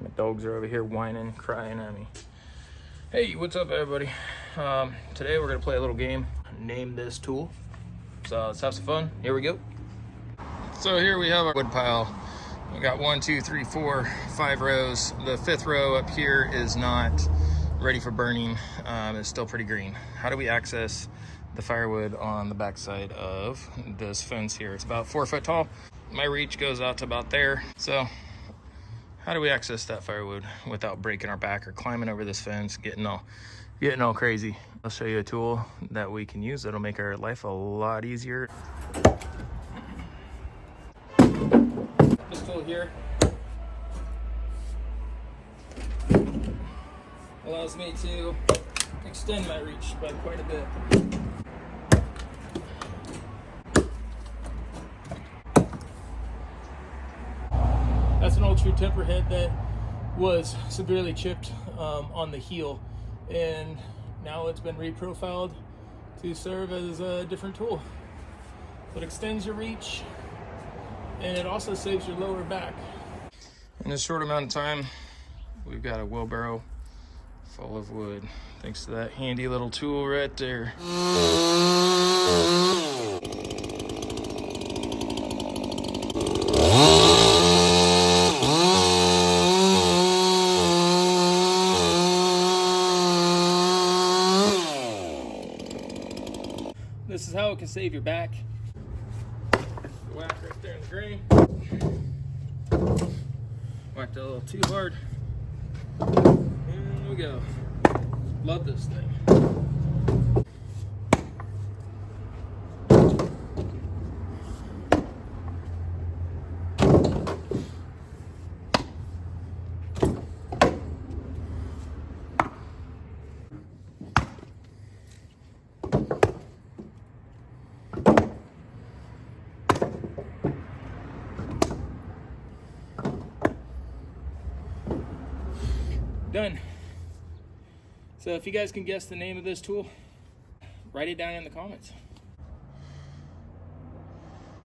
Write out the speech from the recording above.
My dogs are over here whining, crying at me. Hey, what's up everybody? Today we're gonna play a little game, name this tool. So let's have some fun, here we go. So here we have our wood pile. We got 1, 2, 3, 4, 5 rows. The 5th row up here is not ready for burning. It's still pretty green. How do we access the firewood on the backside of this fence here? It's about 4 foot tall. My reach goes out to about there. So how do we access that firewood without breaking our back or climbing over this fence, getting all crazy? I'll show you a tool that we can use that'll make our life a lot easier. This tool here allows me to extend my reach by quite a bit. That's an old true temper head that was severely chipped on the heel, and now it's been reprofiled to serve as a different tool. It extends your reach, and it also saves your lower back. In a short amount of time, we've got a wheelbarrow full of wood, thanks to that handy little tool right there. This is how it can save your back. Whack right there in the grain. Whacked it a little too hard. And we go. Love this thing. Done. So if you guys can guess the name of this tool, write it down in the comments.